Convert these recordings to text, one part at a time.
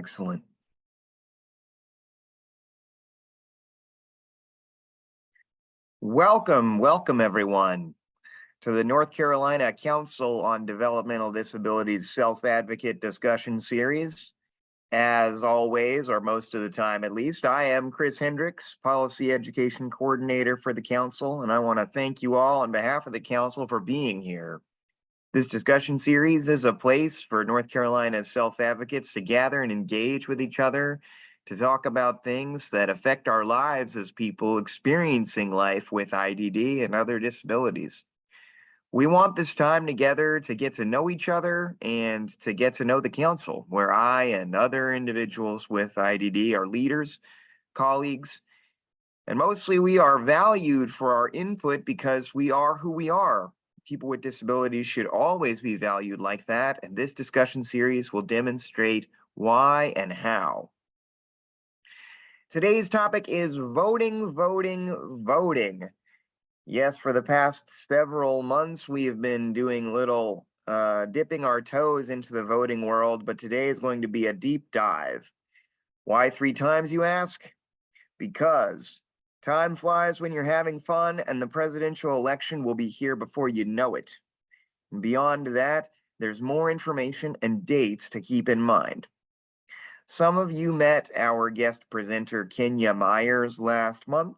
Excellent. Welcome everyone to the North Carolina Council on Developmental Disabilities Self-Advocate Discussion Series. As always, or most of the time at least, I am Chris Hendricks, Policy Education Coordinator for the Council, and I want to thank you all on behalf of the Council for being here. This discussion series is a place for North Carolina's self-advocates to gather and engage with each other to talk about things that affect our lives as people experiencing life with IDD and other disabilities. We want this time together to get to know each other and to get to know the Council, where I and other individuals with IDD are leaders, colleagues, and mostly we are valued for our input because we are who we are. People with disabilities should always be valued like that, and this discussion series will demonstrate why and how. Today's topic is voting. Yes, for the past several months, we have been doing little dipping our toes into the voting world, but today is going to be a deep dive. Why 3 times, you ask? Because time flies when you're having fun, and the presidential election will be here before you know it. And beyond that, there's more information and dates to keep in mind. Some of you met our guest presenter, Kenya Myers, last month.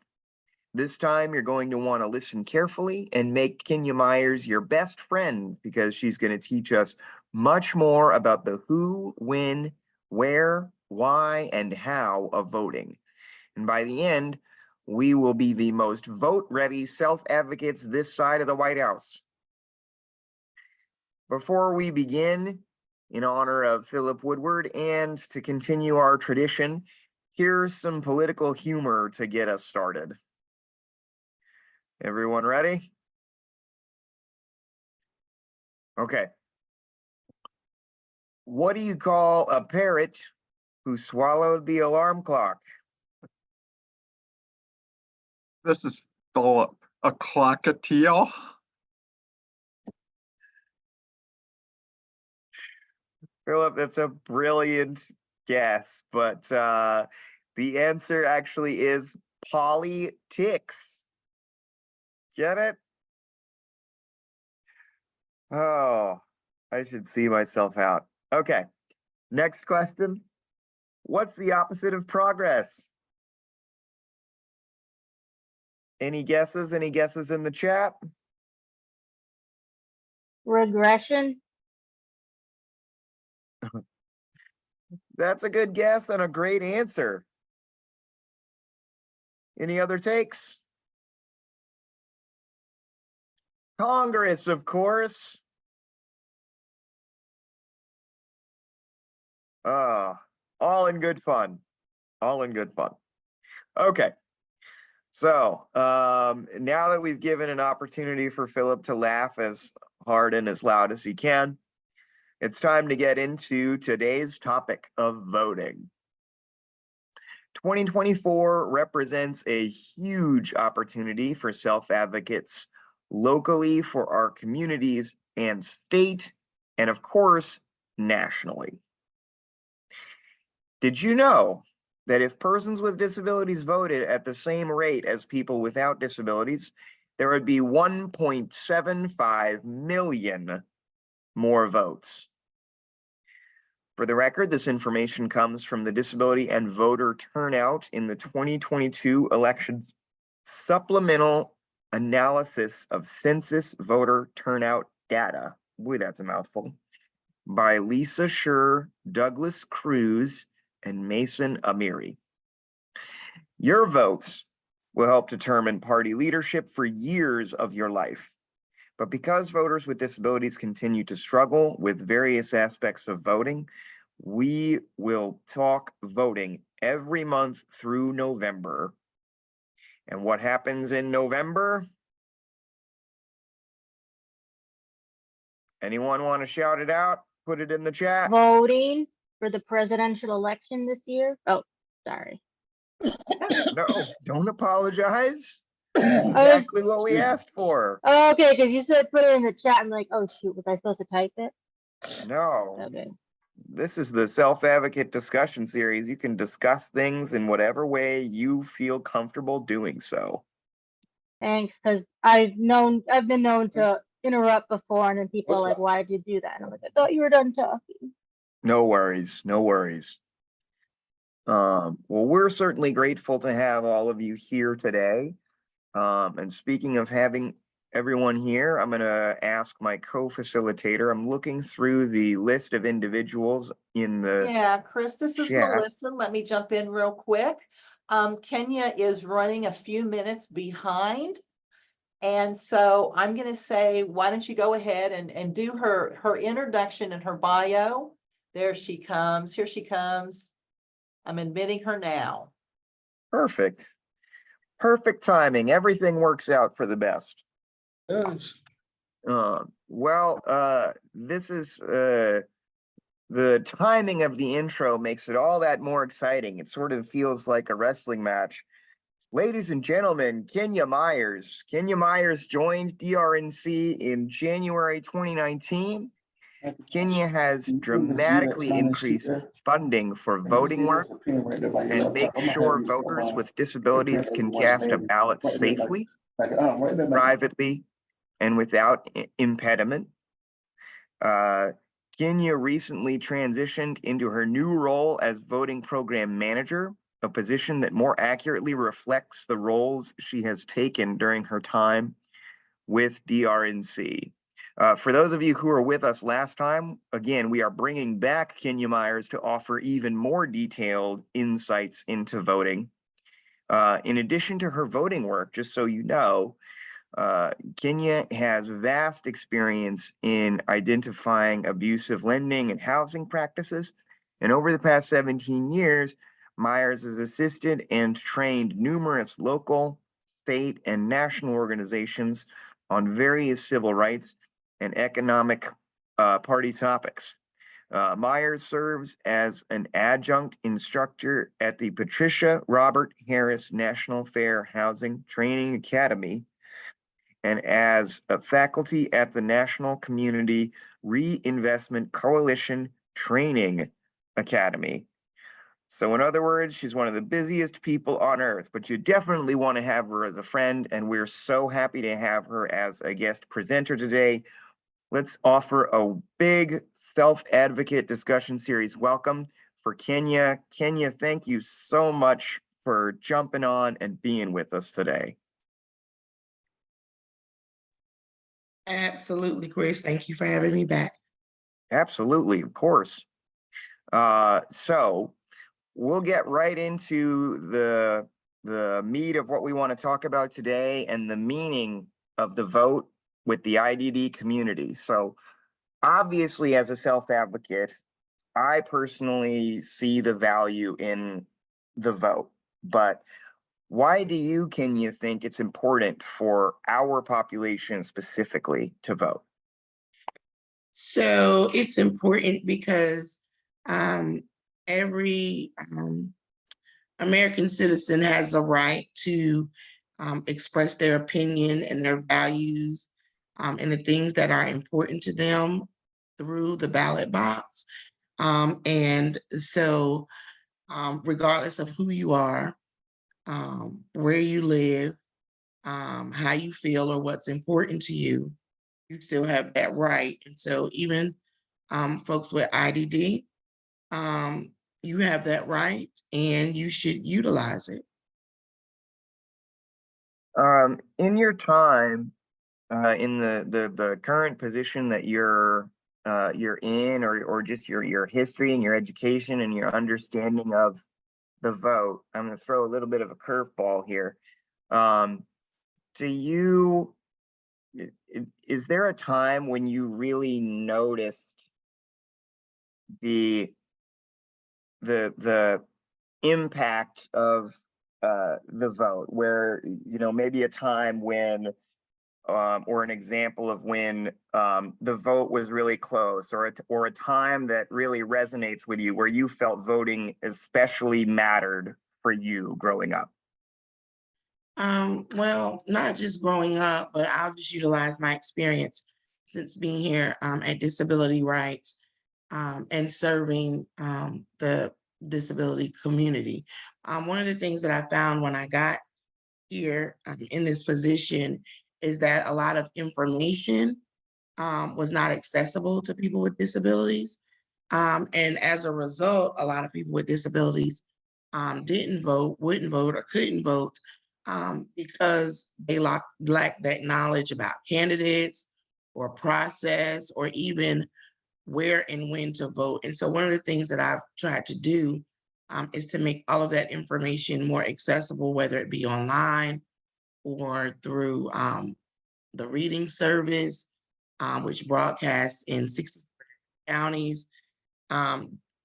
This time, you're going to want to listen carefully and make Kenya Myers your best friend because she's going to teach us much more about the who, when, where, why, and how of voting. And by the end, we will be the most vote-ready self-advocates this side of the White House. Before we begin, in honor of Philip Woodward and to continue our tradition, here's some political humor to get us started. Everyone ready? Okay. What do you call a parrot who swallowed the alarm clock? This is Philip. A clockatiel? Philip, that's a brilliant guess, but the answer actually is politics. Get it? Oh, I should see myself out. Okay, next question. What's the opposite of progress? Any guesses? Any guesses in the chat? Regression. That's a good guess and a great answer. Any other takes? Congress, of course. All in good fun. All in good fun. Okay. So now that we've given an opportunity for Philip to laugh as hard and as loud as he can, it's time to get into today's topic of voting. 2024 represents a huge opportunity for self-advocates locally for our communities and state, and of course, nationally. Did you know that if persons with disabilities voted at the same rate as people without disabilities, there would be 1.75 million more votes? For the record, this information comes from the Disability and Voter Turnout in the 2022 elections supplemental analysis of census voter turnout data. Boy, that's a mouthful. By Lisa Scher, Douglas Cruz, and Mason Amiri. Your votes will help determine party leadership for years of your life. But because voters with disabilities continue to struggle with various aspects of voting, we will talk voting every month through November. And what happens in November? Anyone want to shout it out? Put it in the chat. Voting for the presidential election this year. Oh, sorry. No, don't apologize. That's exactly what we asked for. Oh, okay, because you said put it in the chat. I'm like, oh shoot, was I supposed to type it? No. Okay. This is the self-advocate discussion series. You can discuss things in whatever way you feel comfortable doing so. Thanks, because I've been known to interrupt before, and then people are like, "Why did you do that?" And I'm like, "I thought you were done talking." No worries, no worries. Well, we're certainly grateful to have all of you here today. And speaking of having everyone here, I'm gonna ask my co-facilitator. I'm looking through the list of individuals in the Yeah, Chris, this is chat. Melissa. Let me jump in real quick. Kenya is running a few minutes behind. And so I'm going to say, why don't you go ahead and do her introduction and her bio. There she comes. Here she comes. I'm admitting her now. Perfect. Perfect timing. Everything works out for the best. Yes. This is the timing of the intro makes it all that more exciting. It sort of feels like a wrestling match. Ladies and gentlemen, Kenya Myers. Kenya Myers joined DRNC in January 2019. Kenya has dramatically increased funding for voting work and makes sure voters with disabilities can cast a ballot safely, privately, and without impediment. Kenya recently transitioned into her new role as voting program manager, a position that more accurately reflects the roles she has taken during her time with DRNC. For those of you who were with us last time, again, we are bringing back Kenya Myers to offer even more detailed insights into voting. In addition to her voting work, just so you know, Kenya has vast experience in identifying abusive lending and housing practices. And over the past 17 years, Myers has assisted and trained numerous local, state, and national organizations on various civil rights and economic party topics. Myers serves as an adjunct instructor at the Patricia Robert Harris National Fair Housing Training Academy and as a faculty at the National Community Reinvestment Coalition Training Academy. So in other words, she's one of the busiest people on earth, but you definitely want to have her as a friend, and we're so happy to have her as a guest presenter today. Let's offer a big self-advocate discussion series welcome for Kenya. Kenya, thank you so much for jumping on and being with us today. Absolutely, Chris. Thank you for having me back. Absolutely, of course. So we'll get right into the meat of what we want to talk about today and the meaning of the vote with the IDD community. So obviously, as a self-advocate, I personally see the value in the vote, but why do you, Kenya, think it's important for our population specifically to vote? So it's important because every American citizen has a right to express their opinion and their values and the things that are important to them through the ballot box. And so regardless of who you are, where you live, how you feel, or what's important to you, you still have that right. And so even folks with IDD, you have that right and you should utilize it. In your time, in the current position that you're in, or just your history and your education and your understanding of the vote, I'm going to throw a little bit of a curveball here. Do you, is there a time when you really noticed the impact of the vote, where, you know, maybe a time when or an example of when the vote was really close, or a time that really resonates with you, where you felt voting especially mattered for you growing up? Well, not just growing up, but I'll just utilize my experience since being here at Disability Rights. and serving the disability community. One of the things that I found when I got here in this position is that a lot of information was not accessible to people with disabilities. And as a result, a lot of people with disabilities didn't vote, wouldn't vote, or couldn't vote because they lacked that knowledge about candidates or process or even where and when to vote. And so one of the things that I've tried to do is to make all of that information more accessible, whether it be online or through the reading service, which broadcasts in 60 counties,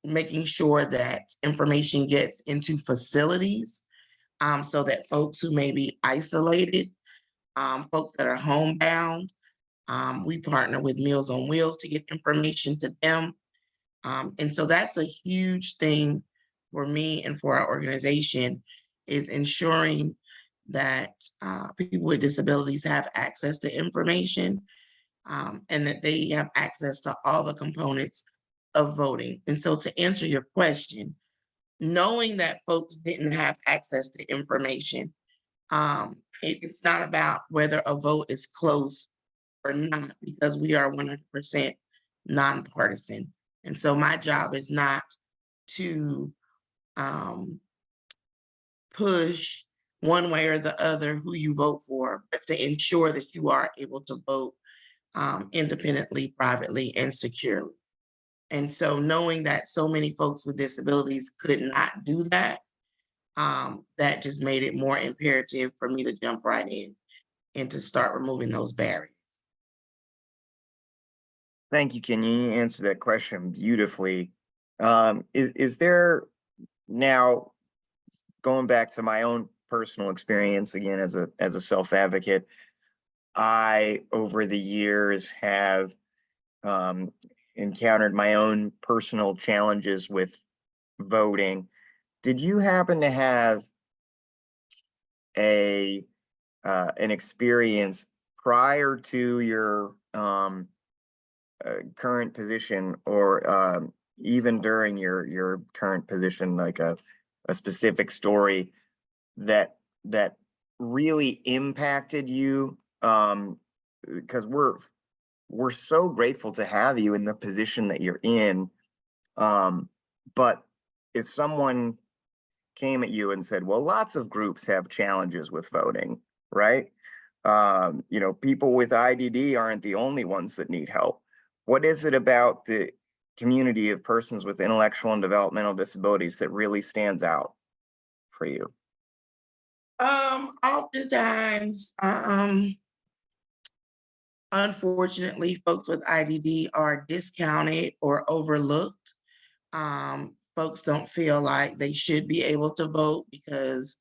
making sure that information gets into facilities so that folks who may be isolated, folks that are homebound, we partner with Meals on Wheels to get information to them. And so that's a huge thing for me and for our organization, is ensuring that people with disabilities have access to information and that they have access to all the components of voting. And so to answer your question, knowing that folks didn't have access to information, it's not about whether a vote is close or not, because we are 100% nonpartisan. And so my job is not to push one way or the other who you vote for, but to ensure that you are able to vote independently, privately, and securely. And so knowing that so many folks with disabilities could not do that, that just made it more imperative for me to jump right in and to start removing those barriers. Thank you, Ken. You answered that question beautifully. Is there now, going back to my own personal experience again as a self-advocate, I over the years have encountered my own personal challenges with voting. Did you happen to have an experience prior to your current position, or even during your current position, like a specific story that really impacted you? Because we're so grateful to have you in the position that you're in. But if someone came at you and said, well, lots of groups have challenges with voting, right? People with IDD aren't the only ones that need help. What is it about the community of persons with intellectual and developmental disabilities that really stands out for you? Oftentimes, unfortunately, folks with IDD are discounted or overlooked. Folks don't feel like they should be able to vote because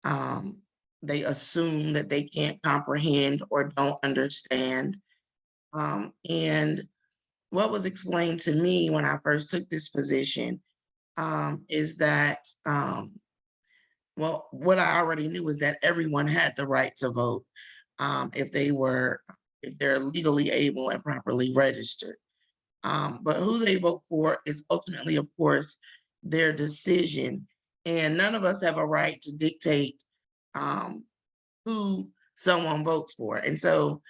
they assume that they can't comprehend or don't understand. And what was explained to me when I first took this position is that, well, what I already knew is that everyone had the right to vote if they're legally able and properly registered. But who they vote for is ultimately, of course, their decision. And none of us have a right to dictate who someone votes for. And so,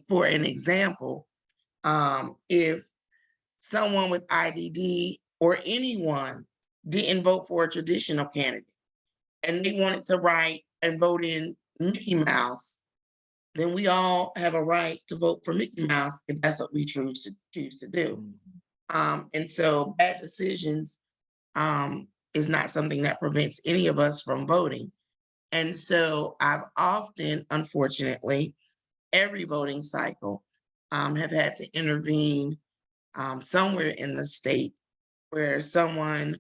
for an example, if someone with IDD or anyone didn't vote for a traditional candidate and they wanted to write and vote in Mickey Mouse, then we all have a right to vote for Mickey Mouse if that's what we choose to do. And so bad decisions is not something that prevents any of us from voting. And so I've often, unfortunately, every voting cycle, have had to intervene somewhere in the state where someone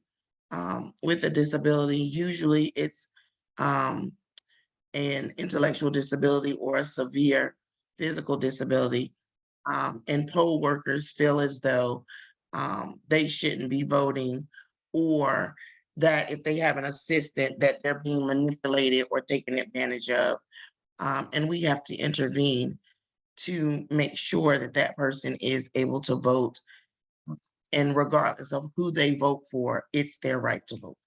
with a disability, usually it's an intellectual disability or a severe physical disability, and poll workers feel as though they shouldn't be voting, or that if they have an assistant that they're being manipulated or taken advantage of. And we have to intervene to make sure that that person is able to vote And regardless of who they vote for, it's their right to vote.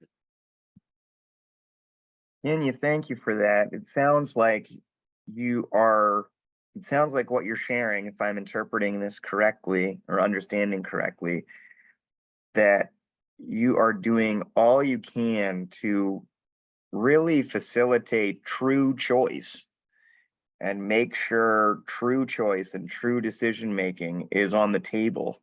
Kenya, thank you for that. It sounds like it sounds like what you're sharing, if I'm interpreting this correctly or understanding correctly, that you are doing all you can to really facilitate true choice and make sure true choice and true decision making is on the table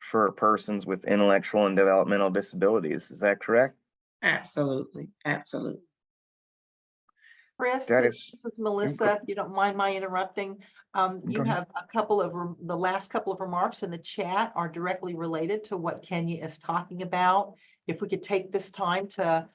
for persons with intellectual and developmental disabilities. Is that correct? Absolutely, absolutely. Chris, That this is, is Melissa, if you don't mind my interrupting. You Go ahead. have a couple of, the last couple of remarks in the chat are directly related to what Kenya is talking about. If we could take this time to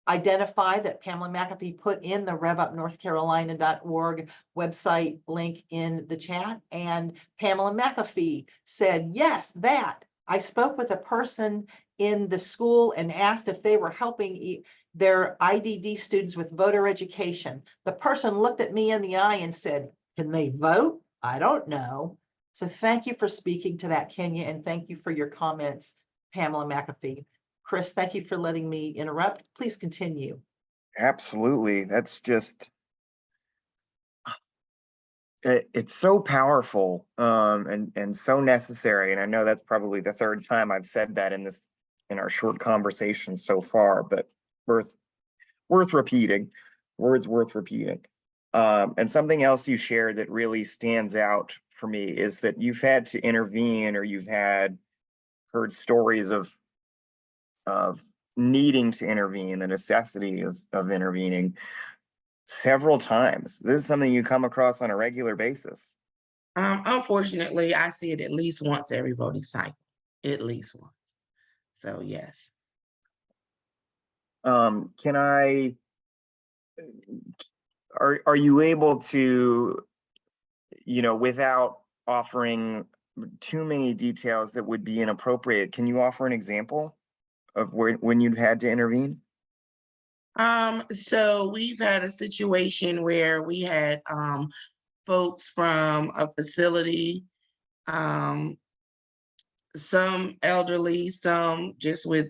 identify that Pamela McAfee put in the revupnorthcarolina.org website link in the chat. And Pamela McAfee said, yes, that. I spoke with a person in the school and asked if they were helping their IDD students with voter education. The person looked at me in the eye and said, can they vote? I don't know. So thank you for speaking to that, Kenya, and thank you for your comments, Pamela McAfee. Chris, thank you for letting me interrupt. Please continue. Absolutely. That's just, it's so powerful, and so necessary. And I know that's probably the third time I've said that in our short conversation so far, but worth repeating, words worth repeating. And something else you shared that really stands out for me is that you've had to intervene, or you've heard stories of needing to intervene, the necessity of intervening several times. This is something you come across on a regular basis. Unfortunately, I see it at least once every voting cycle, at least once. So yes. Can I, are you able to, without offering too many details that would be inappropriate, can you offer an example of when you've had to intervene? So we've had a situation where we had folks from a facility, some elderly, some just with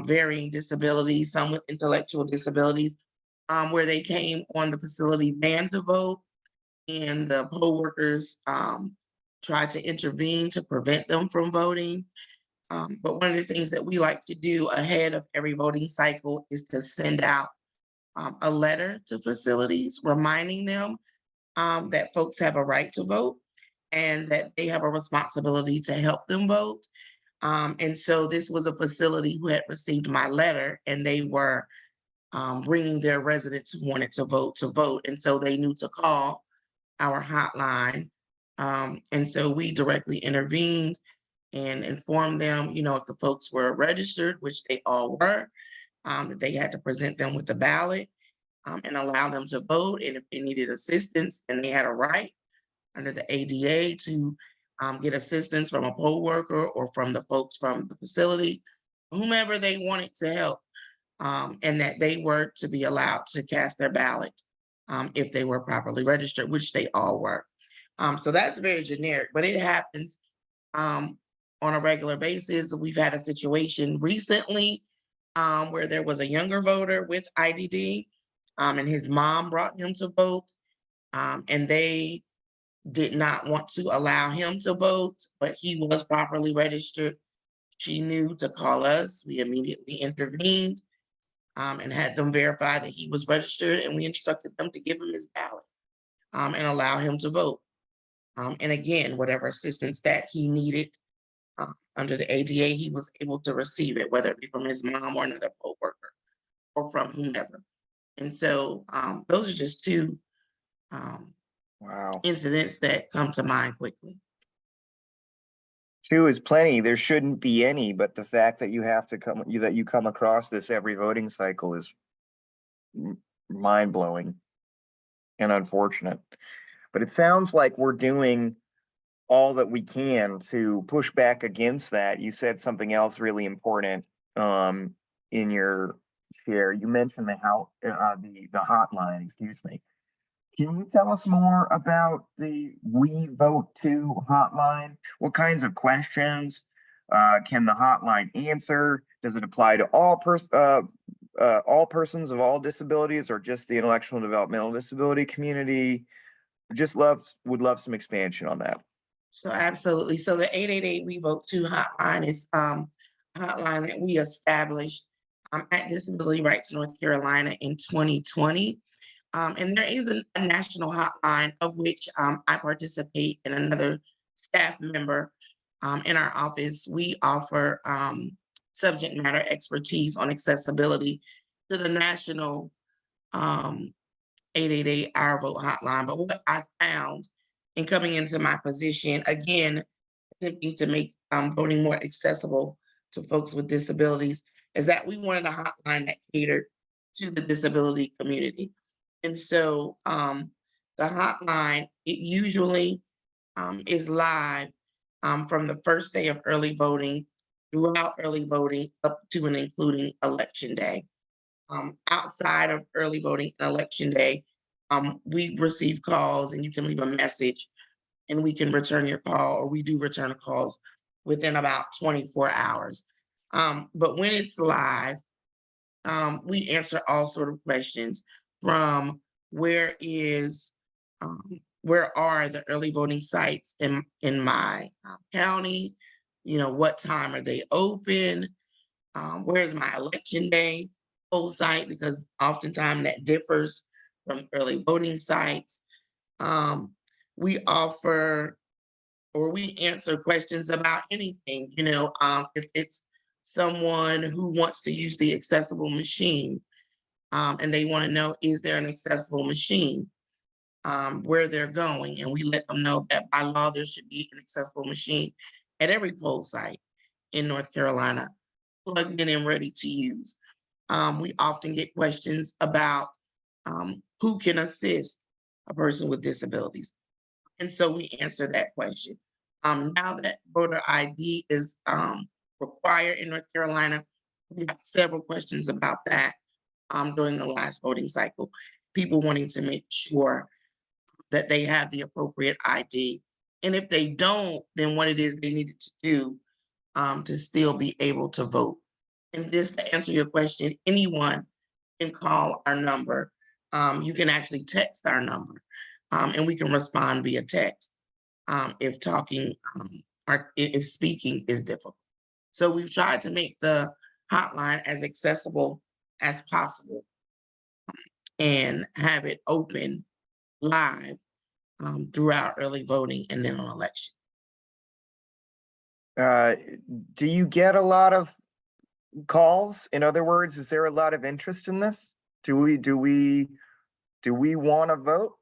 varying disabilities, some with intellectual disabilities, where they came on the facility van to vote, and the poll workers tried to intervene to prevent them from voting. But one of the things that we like to do ahead of every voting cycle is to send out a letter to facilities reminding them that folks have a right to vote and that they have a responsibility to help them vote. And so this was a facility who had received my letter, and they were bringing their residents who wanted to vote. And so they knew to call our hotline. And so we directly intervened and informed them, if the folks were registered, which they all were, that they had to present them with the ballot and allow them to vote. And if they needed assistance, then they had a right under the ADA to get assistance from a poll worker or from the folks from the facility, whomever they wanted to help, and that they were to be allowed to cast their ballot if they were properly registered, which they all were. So that's very generic, but it happens on a regular basis. We've had a situation recently where there was a younger voter with IDD, and his mom brought him to vote, and they did not want to allow him to vote, but he was properly registered. She knew to call us. We immediately intervened and had them verify that he was registered, and we instructed them to give him his ballot and allow him to vote. And again, whatever assistance that he needed under the ADA, he was able to receive it, whether it be from his mom or another poll worker or from whomever. And so those are just two Wow. incidents that come to mind quickly. Two is plenty. There shouldn't be any, but the fact that you come across this every voting cycle is mind-blowing and unfortunate. But it sounds like we're doing all that we can to push back against that. You said something else really important in your share. You mentioned the hotline, excuse me. Can you tell us more about the We Vote To hotline? What kinds of questions can the hotline answer? Does it apply to all persons of all disabilities, or just the intellectual and developmental disability community? Would love some expansion on that. So absolutely. So the 888 We Vote To hotline is a hotline that we established at Disability Rights North Carolina in 2020. And there is a national hotline of which I participate in another staff member in our office. We offer subject matter expertise on accessibility to the national 888 Our Vote hotline. But what I found in coming into my position, again, attempting to make voting more accessible to folks with disabilities, is that we wanted a hotline that catered to the disability community. And so the hotline, it usually is live from the first day of early voting, throughout early voting, up to and including election day. Outside of early voting and election day, we receive calls and you can leave a message and we can return your call, or we do return calls within about 24 hours. But when it's live, we answer all sort of questions from where are the early voting sites in my county? You know, what time are they open? Where's my election day poll site? Because oftentimes that differs from early voting sites. We offer, or we answer questions about anything, you know, if it's someone who wants to use the accessible machine and they want to know, is there an accessible machine where they're going? And we let them know that by law, there should be an accessible machine at every poll site in North Carolina, plugged in and ready to use. We often get questions about who can assist a person with disabilities. And so we answer that question. Now that voter ID is required in North Carolina, we got several questions about that during the last voting cycle. People wanting to make sure that they have the appropriate ID. And if they don't, then what it is they needed to do to still be able to vote. And just to answer your question, anyone can call our number. You can actually text our number and we can respond via text if talking or if speaking is difficult. So we've tried to make the hotline as accessible as possible and have it open live throughout early voting and then on election. Do you get a lot of calls? In other words, is there a lot of interest in this? Do we want to vote?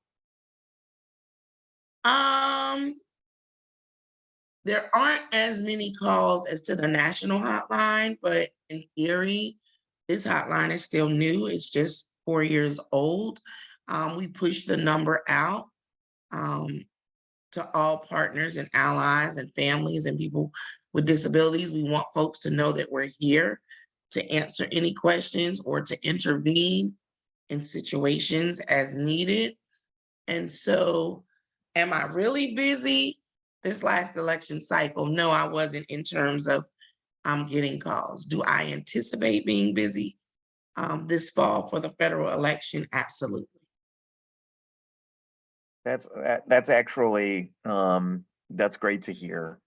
There aren't as many calls as to the national hotline, but in theory, this hotline is still new. It's just 4 years old. We push the number out to all partners and allies and families and people with disabilities. We want folks to know that we're here to answer any questions or to intervene in situations as needed. And so, am I really busy this last election cycle? No, I wasn't in terms of getting calls. Do I anticipate being busy this fall for the federal election? Absolutely. That's actually that's great to hear.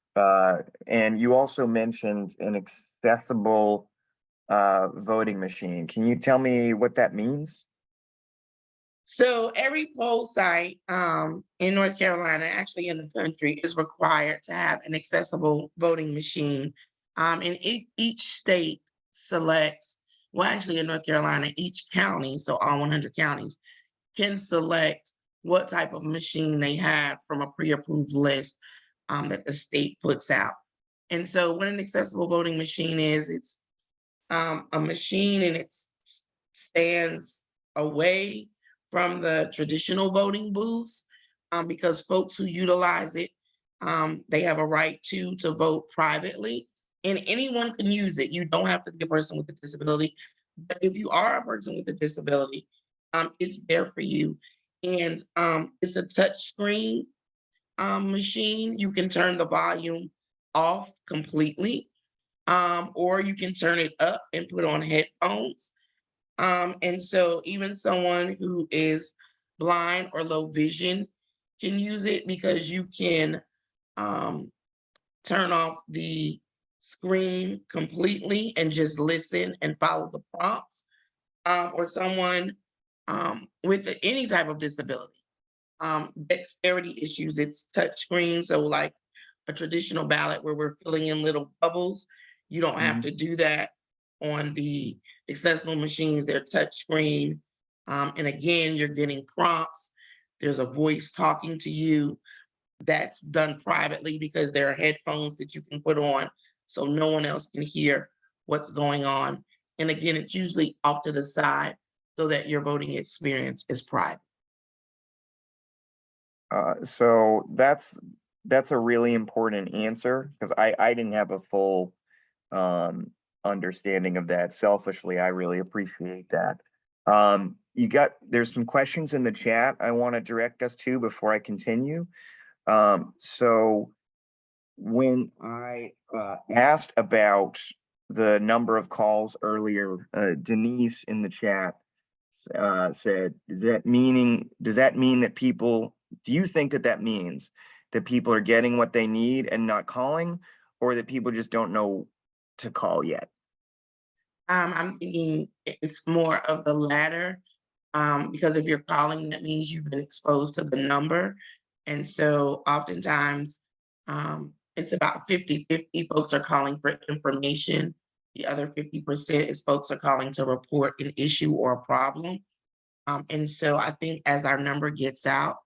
And you also mentioned an accessible voting machine. Can you tell me what that means? So every poll site in North Carolina, actually in the country, is required to have an accessible voting machine. And each state selects, well, actually in North Carolina, each county, so all 100 counties, can select what type of machine they have from a pre-approved list that the state puts out. And so what an accessible voting machine is, it's a machine and it stands away from the traditional voting booths because folks who utilize it, they have a right to vote privately, and anyone can use it. You don't have to be a person with a disability, but if you are a person with a disability, it's there for you. And it's a touch screen machine. You can turn the volume off completely, or you can turn it up and put on headphones. And so even someone who is blind or low vision can use it, because you can turn off the screen completely and just listen and follow the prompts. Or someone with any type of disability. Dexterity issues, it's touch screen. So like a traditional ballot where we're filling in little bubbles, you don't have to do that on the accessible machines. They're touch screen. And again, you're getting prompts. There's a voice talking to you. That's done privately because there are headphones that you can put on so no one else can hear what's going on. And again, it's usually off to the side so that your voting experience is private. So that's a really important answer, because I didn't have a full understanding of that. Selfishly, I really appreciate that. There's some questions in the chat I want to direct us to before I continue. So when I asked about the number of calls earlier, Denise in the chat said, does that mean that people, do you think that means that people are getting what they need and not calling, or that people just don't know to call yet? I'm thinking it's more of the latter, because if you're calling, that means you've been exposed to the number. And so oftentimes it's about 50-50 folks are calling for information. The other 50% is folks are calling to report an issue or a problem. And so I think as our number gets out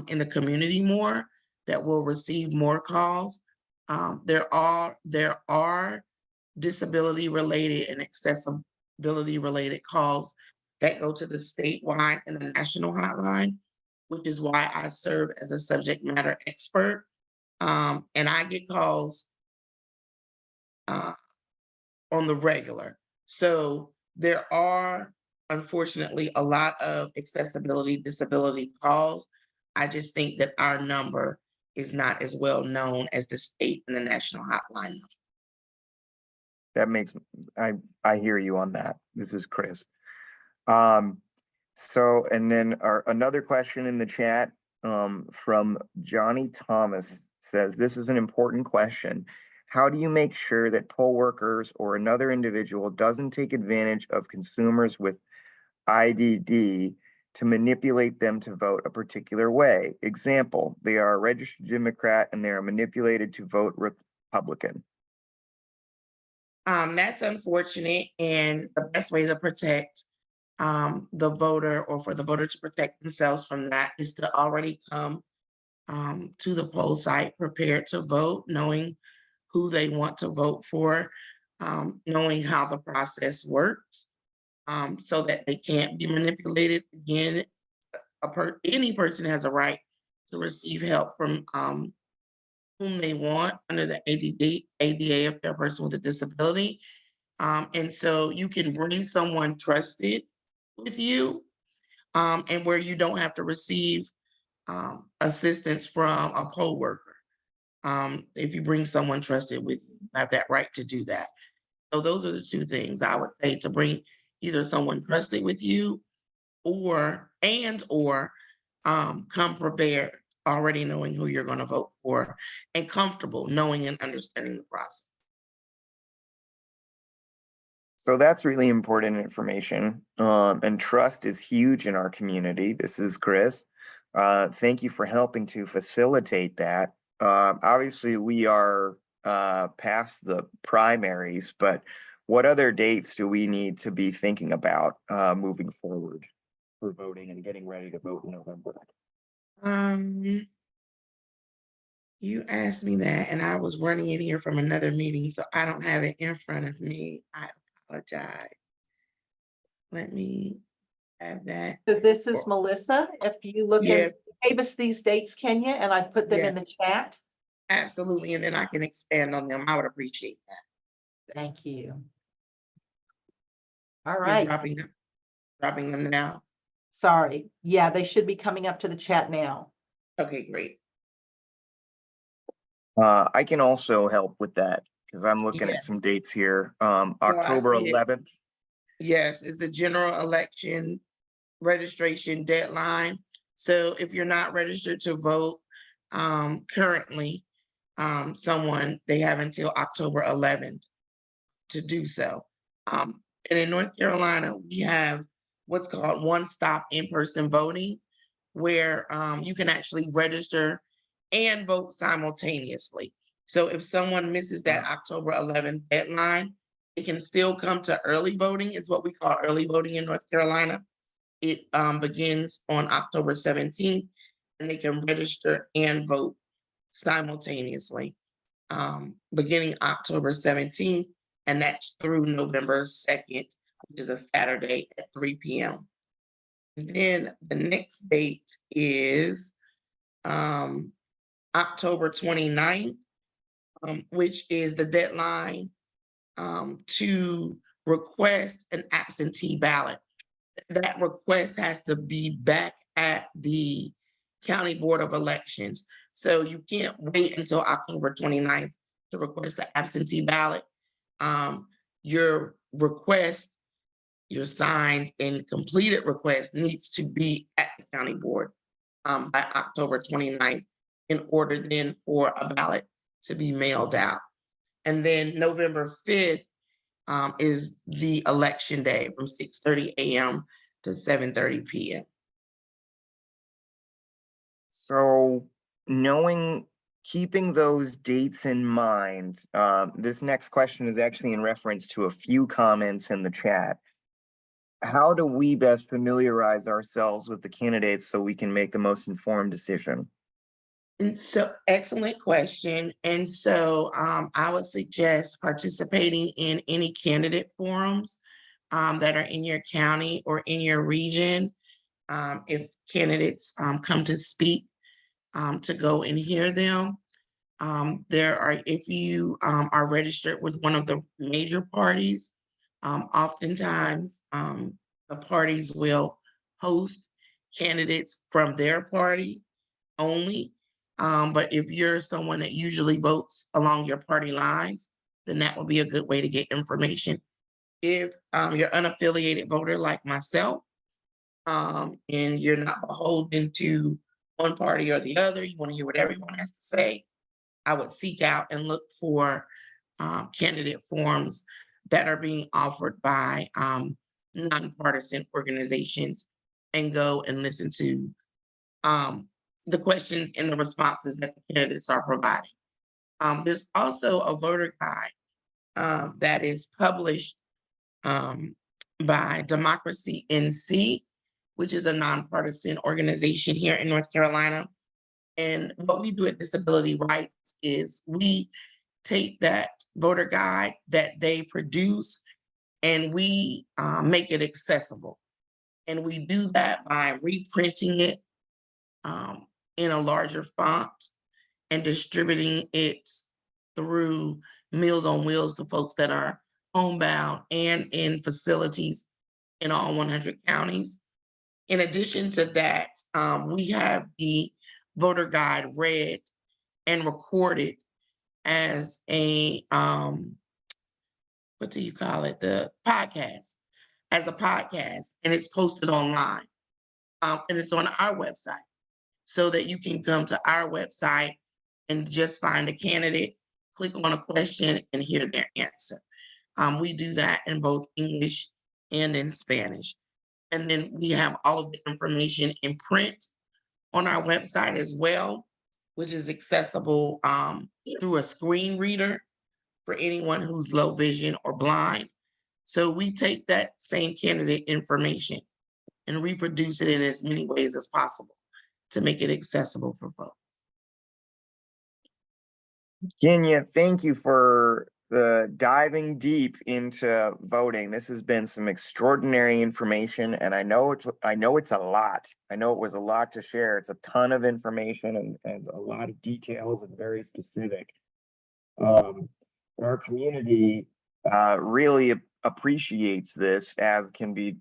in the community more, that we'll receive more calls. There are disability related and accessibility related calls that go to the statewide and the national hotline, which is why I serve as a subject matter expert. And I get calls on the regular. So there are, unfortunately, a lot of accessibility, disability calls. I just think that our number is not as well known as the state and the national hotline number. That makes, I hear you on that. This is Chris. So, and then another question in the chat from Johnny Thomas says, this is an important question. How do you make sure that poll workers or another individual doesn't take advantage of consumers with IDD to manipulate them to vote a particular way? Example, they are a registered Democrat and they are manipulated to vote Republican. That's unfortunate, and the best way to protect the voter, or for the voter to protect themselves from that, is to already come to the poll site prepared to vote, knowing who they want to vote for, knowing how the process works, so that they can't be manipulated. Again, any person has a right to receive help from whom they want under the ADA if they're a person with a disability. And so you can bring someone trusted with you, and where you don't have to receive assistance from a poll worker. If you bring someone trusted with you, you have that right to do that. So those are the two things I would say: to bring either someone trusted with you, or come prepared, already knowing who you're going to vote for, and comfortable knowing and understanding the process. So that's really important information. And trust is huge in our community. This is Chris. Thank you for helping to facilitate that. Obviously, we are past the primaries, but what other dates do we need to be thinking about moving forward for voting and getting ready to vote in November? You asked me that, and I was running in here from another meeting, so I don't have it in front of me. I apologize. Let me have that. So this is Melissa. If you look Yeah. at, gave us these dates, Kenya, and I've put them in the chat. Absolutely, and then I can expand on them. I would appreciate that. Thank you. All You're right. dropping them now. Sorry. Yeah, they should be coming up to the chat now. Okay, great. I can also help with that because I'm looking at some Yes. dates here. I October see it. 11th. Yes, is the general election registration deadline. So if you're not registered to vote currently, they have until October 11th to do so. And in North Carolina, we have what's called one-stop in-person voting, where you can actually register and vote simultaneously. So if someone misses that October 11th deadline, they can still come to early voting. It's what we call early voting in North Carolina. It begins on October 17th, and they can register and vote simultaneously, beginning October 17th, and that's through November 2nd, which is a Saturday at 3 p.m. And then the next date is October 29th, which is the deadline to request an absentee ballot. That request has to be back at the County Board of Elections. So you can't wait until October 29th to request an absentee ballot. Your request, your signed and completed request needs to be at the county board by October 29th in order then for a ballot to be mailed out. And then November 5th is the election day from 6:30 a.m. to 7:30 p.m. So keeping those dates in mind, this next question is actually in reference to a few comments in the chat. How do we best familiarize ourselves with the candidates so we can make the most informed decision? And so, excellent question. And so I would suggest participating in any candidate forums that are in your county or in your region. If candidates come to speak, to go and hear them. If you are registered with one of the major parties, oftentimes the parties will host candidates from their party only. But if you're someone that usually votes along your party lines, then that would be a good way to get information. If you're unaffiliated voter like myself, and you're not beholden to one party or the other, you want to hear what everyone has to say, I would seek out and look for candidate forums that are being offered by nonpartisan organizations and go and listen to the questions and the responses that the candidates are providing. There's also a voter guide that is published by Democracy NC, which is a nonpartisan organization here in North Carolina. And what we do at Disability Rights is we take that voter guide that they produce and we make it accessible. And we do that by reprinting it in a larger font and distributing it through Meals on Wheels to folks that are homebound and in facilities in all 100 counties. In addition to that, we have the voter guide read and recorded as a, what do you call it? The podcast, as a podcast, and it's posted online. And it's on our website so that you can come to our website and just find a candidate, click on a question and hear their answer. We do that in both English and in Spanish. And then we have all of the information in print on our website as well, which is accessible through a screen reader for anyone who's low vision or blind. So we take that same candidate information and reproduce it in as many ways as possible to make it accessible for folks. Kenya, thank you for the diving deep into voting. This has been some extraordinary information, and I know it's a lot. I know it was a lot to share. It's a ton of information and a lot of details and very specific. Our community really appreciates this, as can be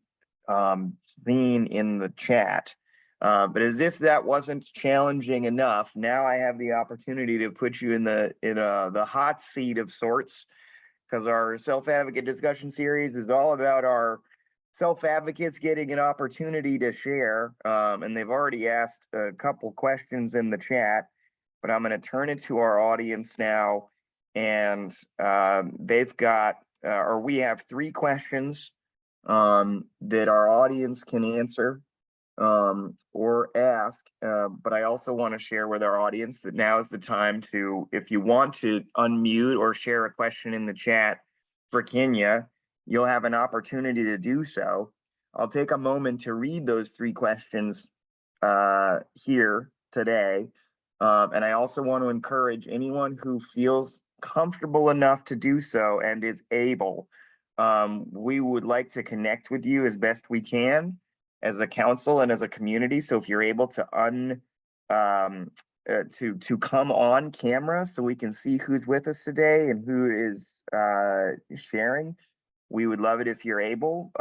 seen in the chat. But as if that wasn't challenging enough, now I have the opportunity to put you in the hot seat of sorts, because our self-advocate discussion series is all about our self-advocates getting an opportunity to share. And they've already asked a couple questions in the chat, but I'm going to turn it to our audience now. And they've got, or we have 3 questions that our audience can answer or ask. But I also want to share with our audience that now is the time to, if you want to unmute or share a question in the chat for Kenya, you'll have an opportunity to do so. I'll take a moment to read those 3 questions here today. And I also want to encourage anyone who feels comfortable enough to do so and is able. We would like to connect with you as best we can as a council and as a community. So if you're able to to come on camera so we can see who's with us today and who is sharing, we would love it if you're able.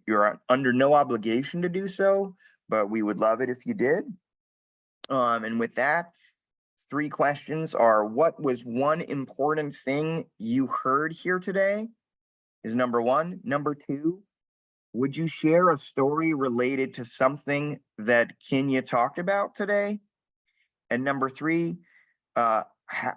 You're under no obligation to do so, but we would love it if you did. And with that, 3 questions are: what was one important thing you heard here today? Is number 1. Number 2, would you share a story related to something that Kenya talked about today? And number 3,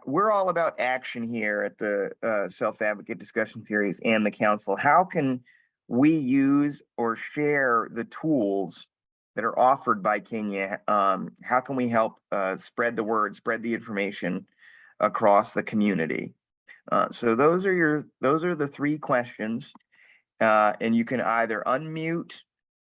we're all about action here at the Self-Advocate Discussion Series and the Council. How can we use or share the tools that are offered by Kenya? How can we help spread the word, spread the information across the community? So those are the 3 questions. And you can either unmute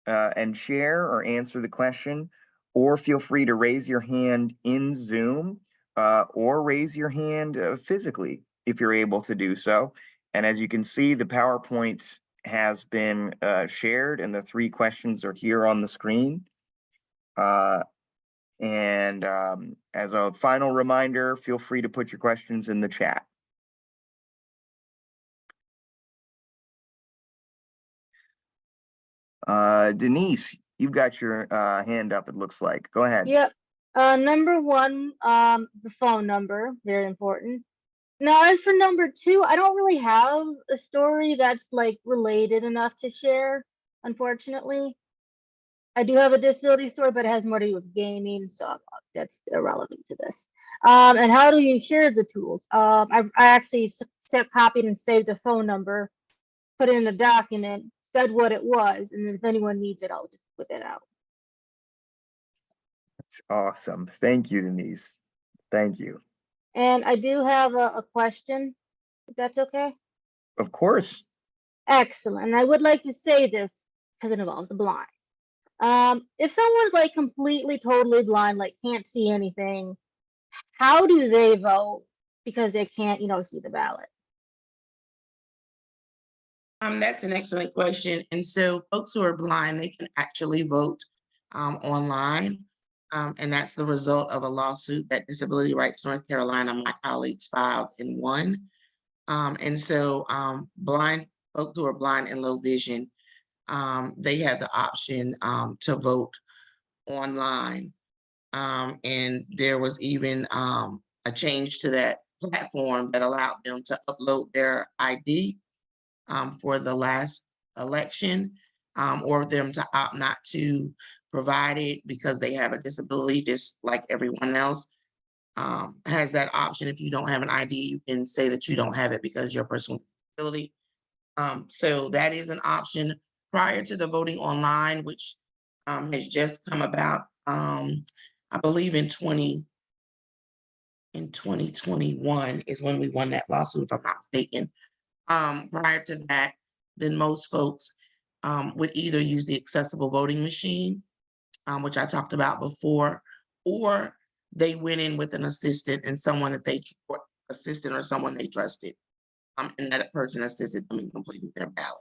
and share or answer the question, or feel free to raise your hand in Zoom or raise your hand physically if you're able to do so. And as you can see, the PowerPoint has been shared and the 3 questions are here on the screen. And as a final reminder, feel free to put your questions in the chat. Denise, you've got your hand up, it looks like. Go ahead. Yep. Number 1, the phone number, very important. Now, as for number 2, I don't really have a story that's like related enough to share, unfortunately. I do have a disability story, but it has more to do with gaming, so that's irrelevant to this. And how do you share the tools? I actually copied and saved the phone number, put it in a document, said what it was, and then if anyone needs it, I'll just whip it out. That's awesome. Thank you, Denise. Thank you. And I do have a question, if that's okay. Of course. Excellent. And I would like to say this because it involves the blind. If someone's like completely, totally blind, like can't see anything, how do they vote because they can't, see the ballot? That's an excellent question. And so folks who are blind, they can actually vote online. And that's the result of a lawsuit that Disability Rights North Carolina, my colleagues filed and won. And so blind folks who are blind and low vision, they have the option to vote online. And there was even a change to that platform that allowed them to upload their ID for the last election, or them to opt not to provide it because they have a disability, just like everyone else has that option. If you don't have an ID, you can say that you don't have it because you're a person with a disability. So that is an option prior to the voting online, which has just come about, I believe in 2021 is when we won that lawsuit, if I'm not mistaken. Prior to that, then most folks would either use the accessible voting machine, which I talked about before, or they went in with an assistant and someone that they assistant or someone they trusted, and that person assisted them in completing their ballot.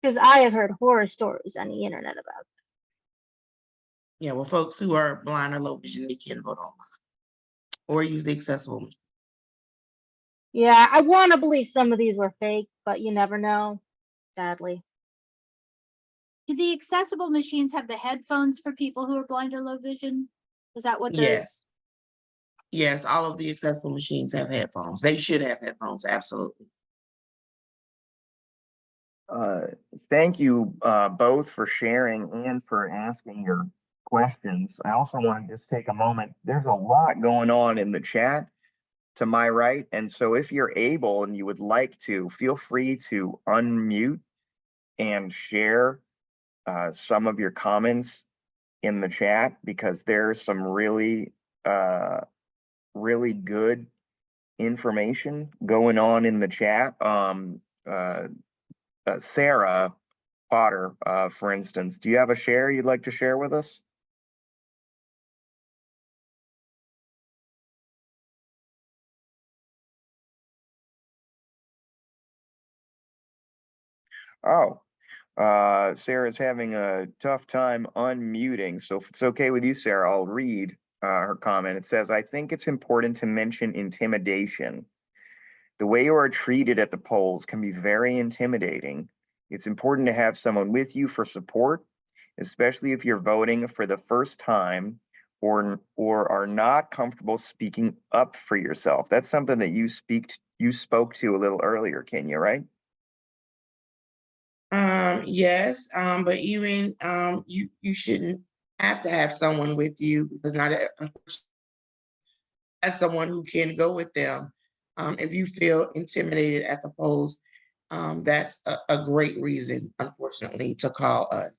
Because I have heard horror stories on the internet about that. Yeah, well, folks who are blind or low vision, they can vote online or use the accessible machine. Yeah, I want to believe some of these were fake, but you never know. sadly. Do the accessible machines have the headphones for people who are blind or low vision? Is that what those? Yes. Yes, all of the accessible machines have headphones. They should have headphones, absolutely. Thank you both for sharing and for asking your questions. I also want to just take a moment. There's a lot going on in the chat to my right. And so if you're able and you would like to, feel free to unmute and share some of your comments in the chat, because there's some really, really good information going on in the chat. Sarah Potter, for instance, do you have a share you'd like to share with us? Oh, Sarah's having a tough time unmuting. So if it's okay with you, Sarah, I'll read her comment. It says, I think it's important to mention intimidation. The way you are treated at the polls can be very intimidating. It's important to have someone with you for support, especially if you're voting for the first time or are not comfortable speaking up for yourself. That's something that you spoke to a little earlier, Kenya, right? Yes, but even you shouldn't have to have someone with you, because not unfortunately, as someone who can go with them. If you feel intimidated at the polls, that's a great reason, unfortunately, to call us.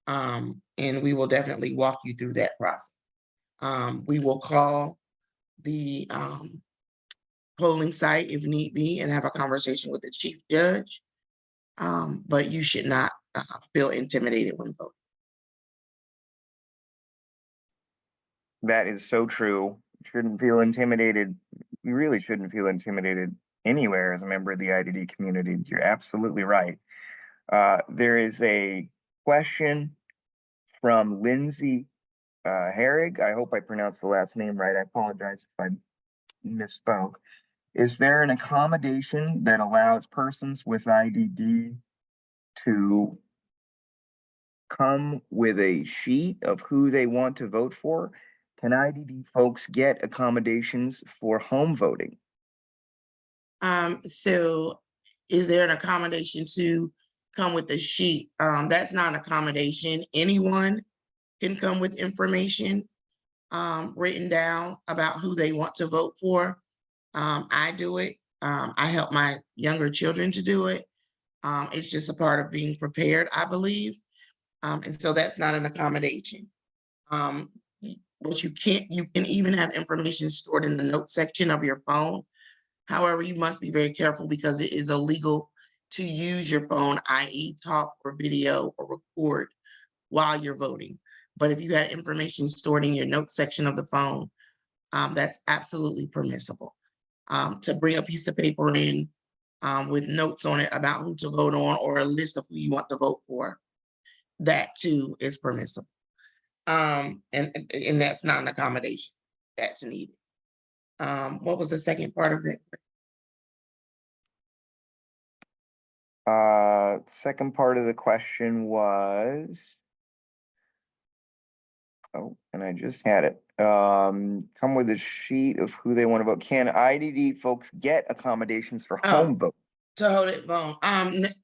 And we will definitely walk you through that process. We will call the polling site if need be and have a conversation with the chief judge. But you should not feel intimidated when voting. That is so true. Shouldn't feel intimidated. You really shouldn't feel intimidated anywhere as a member of the IDD community. You're absolutely right. There is a question from Lindsay Herrig. I hope I pronounced the last name right. I apologize if I misspoke. Is there an accommodation that allows persons with IDD to come with a sheet of who they want to vote for? Can IDD folks get accommodations for home voting? So is there an accommodation to come with a sheet? That's not an accommodation. Anyone can come with information written down about who they want to vote for. I do it. I help my younger children to do it. It's just a part of being prepared, I believe. And so that's not an accommodation. What you can even have information stored in the notes section of your phone. However, you must be very careful because it is illegal to use your phone, i.e. talk or video or record while you're voting. But if you had information stored in your notes section of the phone, that's absolutely permissible. To bring a piece of paper in with notes on it about who to vote on or a list of who you want to vote for, that too is permissible. And that's not an accommodation that's needed. What was the second part of it? Second part of the question was, oh, and I just had it. Come with a sheet of who they want to vote. Can IDD folks get accommodations for home vote? To hold it phone.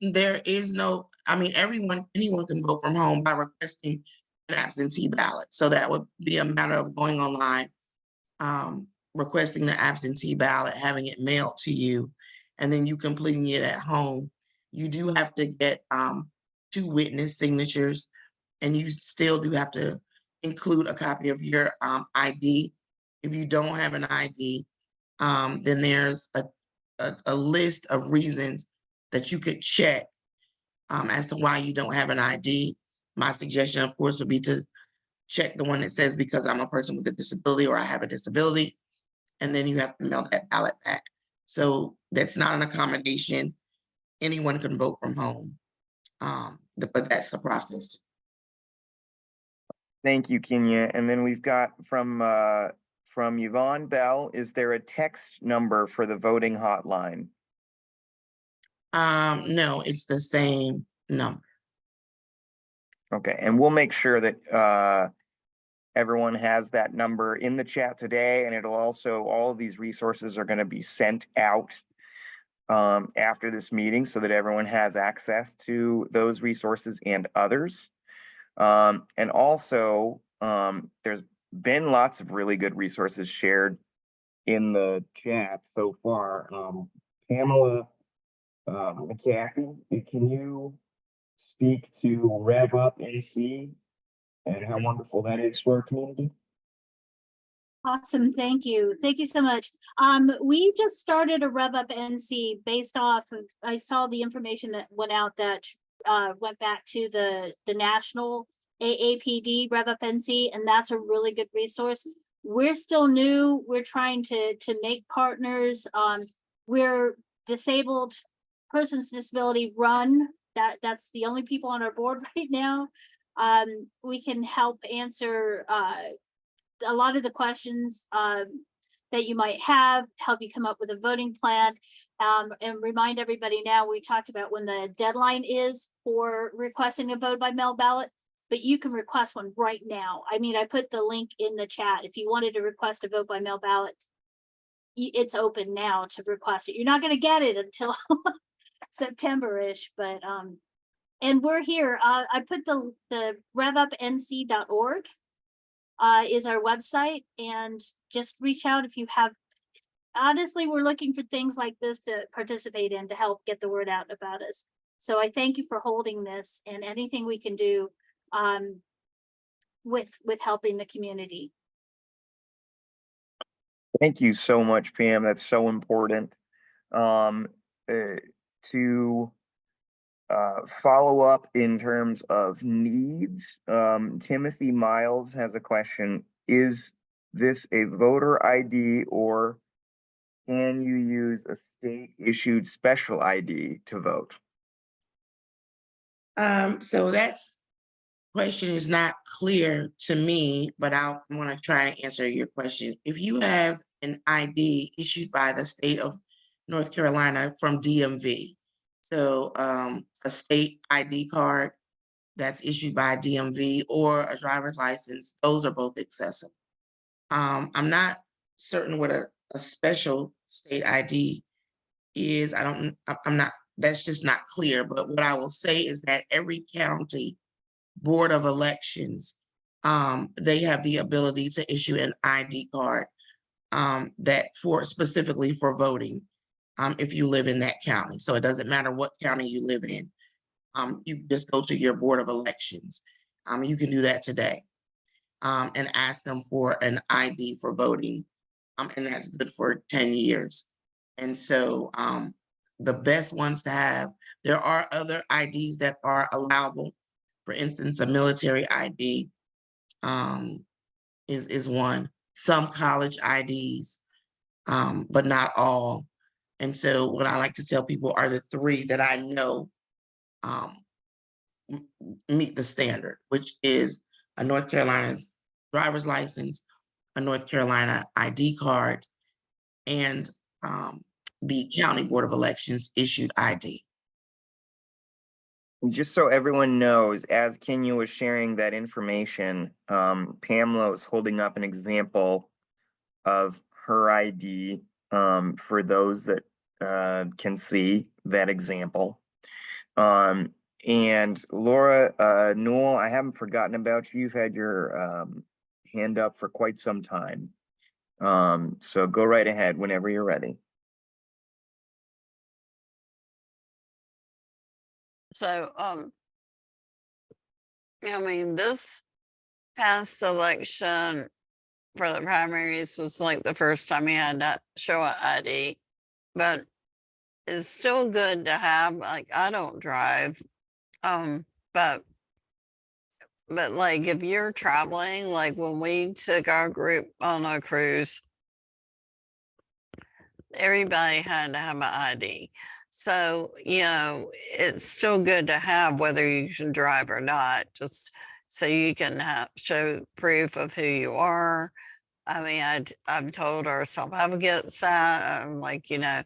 There is no, I mean, anyone can vote from home by requesting an absentee ballot. So that would be a matter of going online, requesting the absentee ballot, having it mailed to you, and then you completing it at home. You do have to get 2 witness signatures, and you still do have to include a copy of your ID. If you don't have an ID, then there's a list of reasons that you could check as to why you don't have an ID. My suggestion, of course, would be to check the one that says because I'm a person with a disability or I have a disability, and then you have to mail that ballot back. So that's not an accommodation. Anyone can vote from home, but that's the process. Thank you, Kenya. And then we've got from Yvonne Bell, is there a text number for the voting hotline? No, it's the same number. Okay, and we'll make sure that everyone has that number in the chat today, and it'll also, all of these resources are gonna be sent out after this meeting so that everyone has access to those resources and others. And also, there's been lots of really good resources shared in the chat so far. Pamela McCaffrey, can you speak to Rev Up NC and how wonderful that is for our community? Awesome, thank you. Thank you so much. We just started a Rev Up NC based off of, I saw the information that went out that went back to the national AAPD Rev Up NC, and that's a really good resource. We're still new. We're trying to make partners. We're disabled persons with disability run. That's the only people on our board right now. We can help answer a lot of the questions that you might have, help you come up with a voting plan, and remind everybody now, we talked about when the deadline is for requesting a vote by mail ballot, but you can request one right now. I mean, I put the link in the chat. If you wanted to request a vote by mail ballot, it's open now to request it. You're not going to get it until September-ish, but and we're here. I put the revupnc.org is our website, and just reach out if you have. Honestly, we're looking for things like this to participate in to help get the word out about us. So I thank you for holding this, and anything we can do with helping the community. Thank you so much, Pam. That's so important. To follow up in terms of needs, Timothy Miles has a question. Is this a voter ID, or can you use a state issued special ID to vote? So that's question is not clear to me, but I want to try to answer your question. If you have an ID issued by the state of North Carolina from DMV, so a state ID card that's issued by DMV or a driver's license, those are both accessible. I'm not certain what a special state ID is. I'm not, that's just not clear. But what I will say is that every county board of elections, they have the ability to issue an ID card that specifically for voting, if you live in that county. So it doesn't matter what county you live in. You just go to your board of elections. You can do that today and ask them for an ID for voting. And that's good for 10 years. And so the best ones to have, there are other IDs that are allowable. For instance, a military ID is one. Some college IDs, but not all. And so what I like to tell people are the three that I know meet the standard, which is a North Carolina driver's license, a North Carolina ID card, and the County Board of Elections issued ID. Just so everyone knows, as Kenya was sharing that information, Pamela was holding up an example of her ID for those that can see that example. And Laura Newell, I haven't forgotten about you. You've had your hand up for quite some time. So go right ahead whenever you're ready. So, I mean, this past election for the primaries was like the first time you had to show an ID, but it's still good to have. Like, I don't drive, but like if you're traveling, like when we took our group on a cruise, everybody had to have an ID. So, you know, it's still good to have whether you can drive or not, just so you can show proof of who you are. I mean, I've told our self-advocate side, I'm like, you know,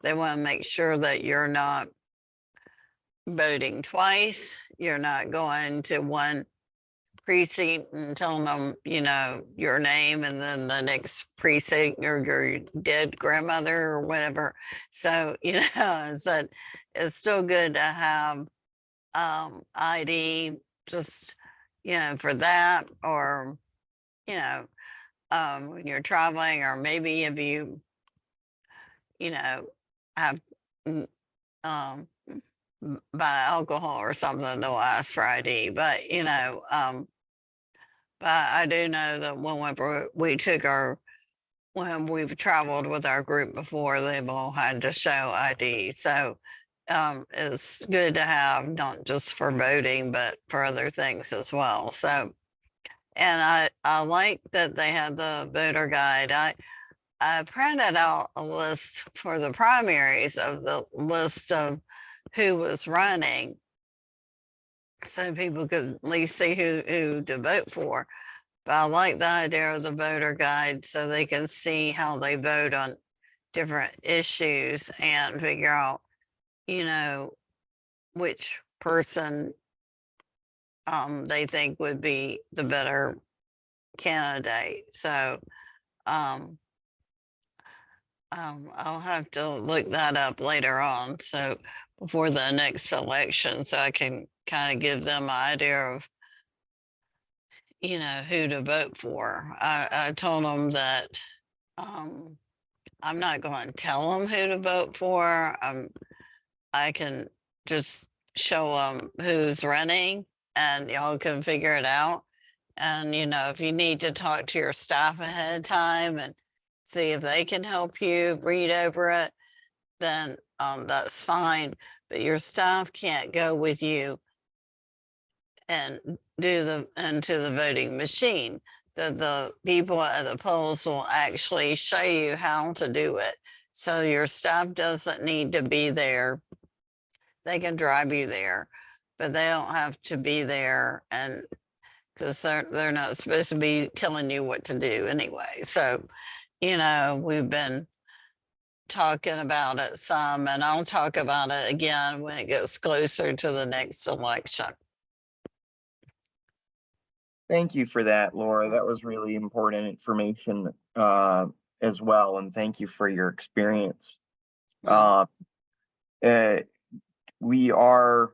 they want to make sure that you're not voting twice. You're not going to one precinct and telling them, you know, your name, and then the next precinct or your dead grandmother or whatever. So, you know, it's still good to have ID, just, you know, for that, or, you know, when you're traveling, or maybe if you know, have um buy alcohol or something, they'll ask for ID. But you know, but I do know that whenever we took when we've traveled with our group before, they've all had to show ID. So it's good to have, not just for voting, but for other things as well. So, and I like that they had the voter guide. I printed out a list for the primaries of the list of who was running, so people could at least see who to vote for. But I like the idea of the voter guide, so they can see how they vote on different issues and figure out, you know, which person they think would be the better candidate. So I'll have to look that up later on. So before the next election, so I can kind of give them an idea of, you know, who to vote for. I told them that I'm not going to tell them who to vote for. I can just show them who's running, and y'all can figure it out. And, you know, if you need to talk to your staff ahead of time and see if they can help you read over it, then that's fine. But your staff can't go with you and into the voting machine. The people at the polls will actually show you how to do it. So your staff doesn't need to be there. They can drive you there, but they don't have to be there, and because they're not supposed to be telling you what to do anyway. So, you know, we've been talking about it some, and I'll talk about it again when it gets closer to the next election. Thank you for that, Laura. That was really important information as well, and thank you for your experience. We are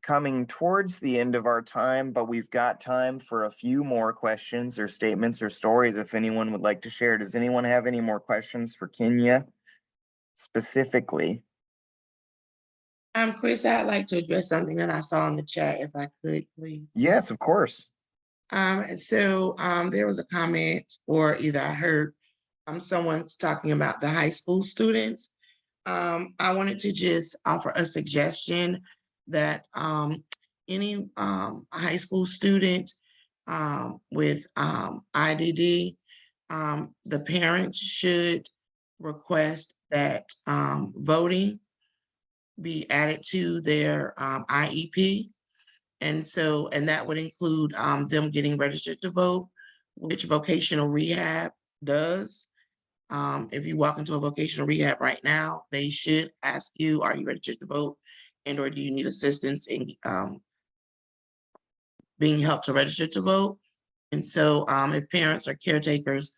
coming towards the end of our time, but we've got time for a few more questions or statements or stories if anyone would like to share. Does anyone have any more questions for Kenya specifically? Chris, I'd like to address something that I saw in the chat, if I could, please. Yes, of course. There was a comment, or either I heard someone's talking about the high school students. I wanted to just offer a suggestion that any high school student with IDD, the parents should request that voting be added to their IEP. And that would include them getting registered to vote, which vocational rehab does. If you walk into a vocational rehab right now, they should ask you, are you registered to vote? And or do you need assistance in being helped to register to vote? And so if parents or caretakers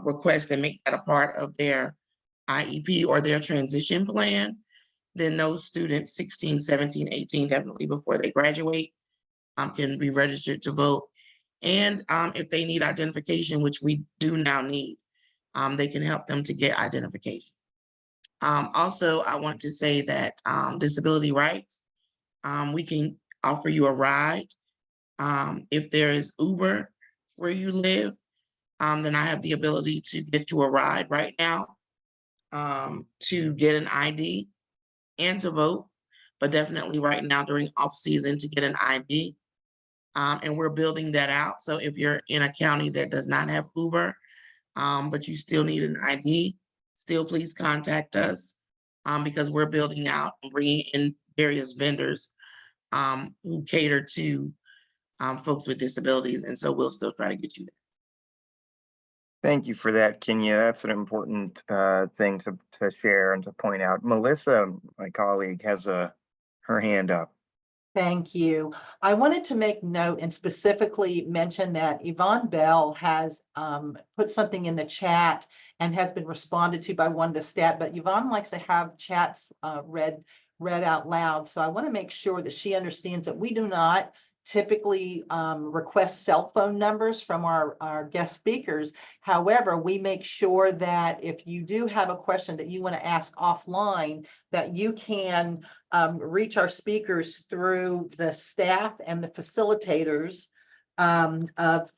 request and make that a part of their IEP or their transition plan, then those students 16, 17, 18, definitely before they graduate, can be registered to vote. And if they need identification, which we do now need, they can help them to get identification. Also, I want to say that disability rights, we can offer you a ride. If there is Uber where you live, then I have the ability to get you a ride right now to get an ID and to vote, but definitely right now during off season to get an ID. And we're building that out. So if you're in a county that does not have Uber, but you still need an ID, still please contact us because we're building out and bringing in various vendors who cater to folks with disabilities. And so we'll still try to get you there. Thank you for that, Kenya. That's an important thing to share and to point out. Melissa, my colleague, has a her hand up. Thank you. I wanted to make note and specifically mention that Yvonne Bell has put something in the chat and has been responded to by one of the staff, but Yvonne likes to have chats read out loud. So I want to make sure that she understands that we do not typically request cell phone numbers from our guest speakers. However, we make sure that if you do have a question that you want to ask offline, that you can reach our speakers through the staff and the facilitators of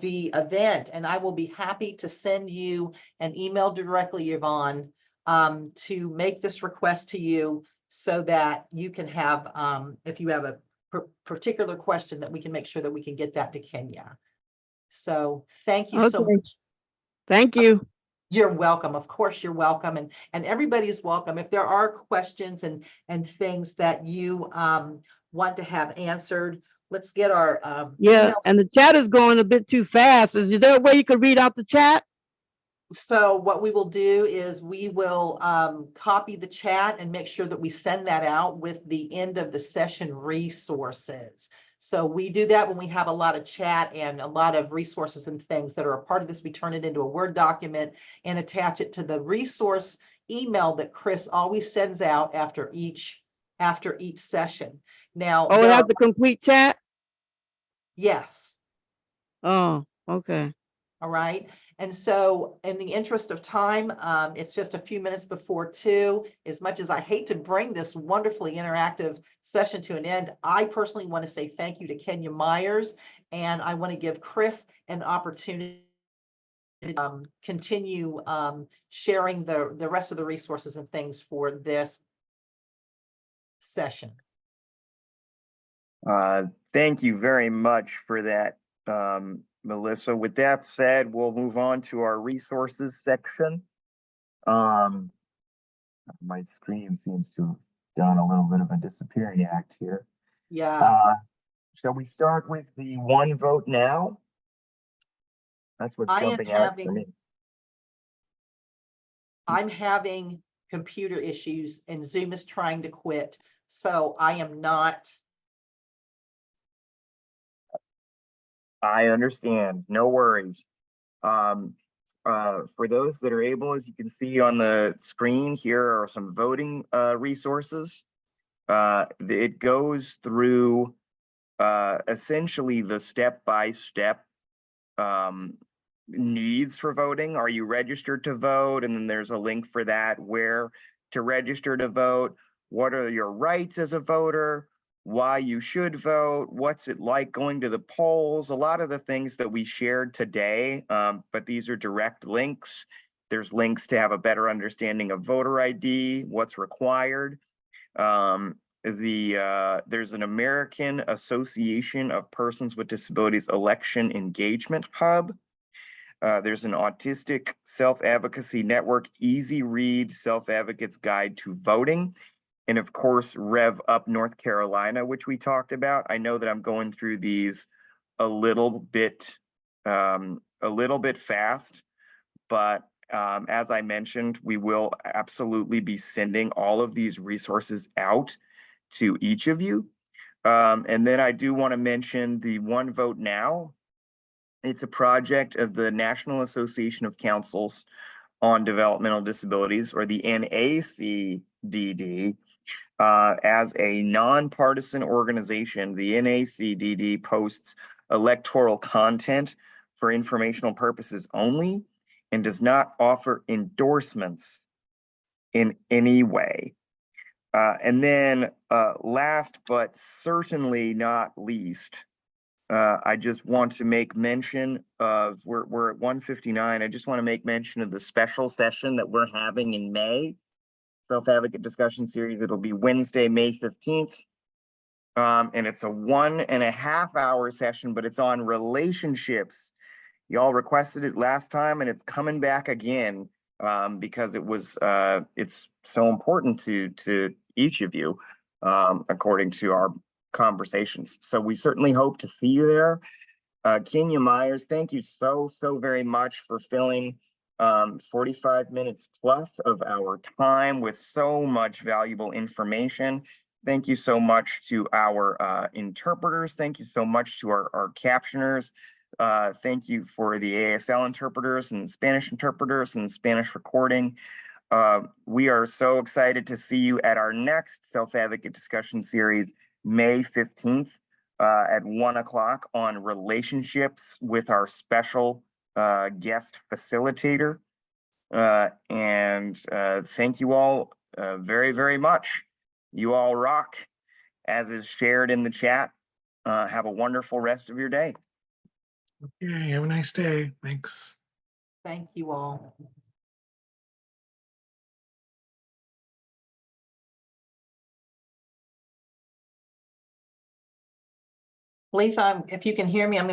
the event. And I will be happy to send you an email directly, Yvonne, to make this request to you so that you can have, if you have a particular question, that we can make sure that we can get that to Kenya. So thank you so Okay. much. Thank you. You're welcome. Of course, you're welcome. And everybody's welcome. If there are questions and things that you want to have answered, let's get our Yeah, email. and the chat is going a bit too fast. Is there a way you could read out the chat? So what we will do is we will copy the chat and make sure that we send that out with the end of the session resources. So we do that when we have a lot of chat and a lot of resources and things that are a part of this. We turn it into a Word document and attach it to the resource email that Chris always sends out after each session. Now, Oh, it has a complete chat? yes. Oh, okay. All right. And so in the interest of time, it's just a few minutes before 2. As much as I hate to bring this wonderfully interactive session to an end, I personally want to say thank you to Kenya Myers, and I want to give Chris an opportunity to continue sharing the rest of the resources and things for this session. Thank you very much for that, Melissa. With that said, we'll move on to our resources section. My screen seems to have done a little bit of a disappearing act here. Yeah. Shall we start with the one vote now? That's what's jumping out for me. I'm having computer issues and Zoom is trying to quit. So I am not. I understand, no worries. For those that are able, as you can see on the screen, here are some voting resources. It goes through essentially the step-by-step needs for voting. Are you registered to vote? And then there's a link for that, where to register to vote, what are your rights as a voter, why you should vote, what's it like going to the polls, a lot of the things that we shared today, but these are direct links. There's links to have a better understanding of voter ID, what's required. There's an American Association of Persons with Disabilities Election Engagement Hub. There's an Autistic Self-Advocacy Network, Easy Read Self-Advocate's Guide to Voting. And of course, Rev Up North Carolina, which we talked about. I know that I'm going through these a little bit fast, but as I mentioned, we will absolutely be sending all of these resources out to each of you. And then I do want to mention the One Vote Now. It's a project of the National Association of Councils on Developmental Disabilities, or the NCCDD. As a nonpartisan organization, the NCCDD posts electoral content for informational purposes only and does not offer endorsements in any way. And then last but certainly not least, I just want to make mention of, we're at 1:59. I just want to make mention of the special session that we're having in May. Self-Advocate Discussion Series. It'll be Wednesday, May 15th. And it's a 1.5-hour session, but it's on relationships. Y'all requested it last time and it's coming back again because it's so important to each of you, according to our conversations. So we certainly hope to see you there. Kenya Myers, thank you so very much for filling 45 minutes plus of our time with so much valuable information. Thank you so much to our interpreters. Thank you so much to our captioners. Thank you for the ASL interpreters and Spanish interpreters and Spanish recording. We are so excited to see you at our next self-advocate discussion series, May 15th at 1 o'clock on relationships with our special guest facilitator. Thank you all very, very much. You all rock, as is shared in the chat. Have a wonderful rest of your day. Okay, have a nice day. Thanks. Thank you all. Lisa, if you can hear me, I'm going to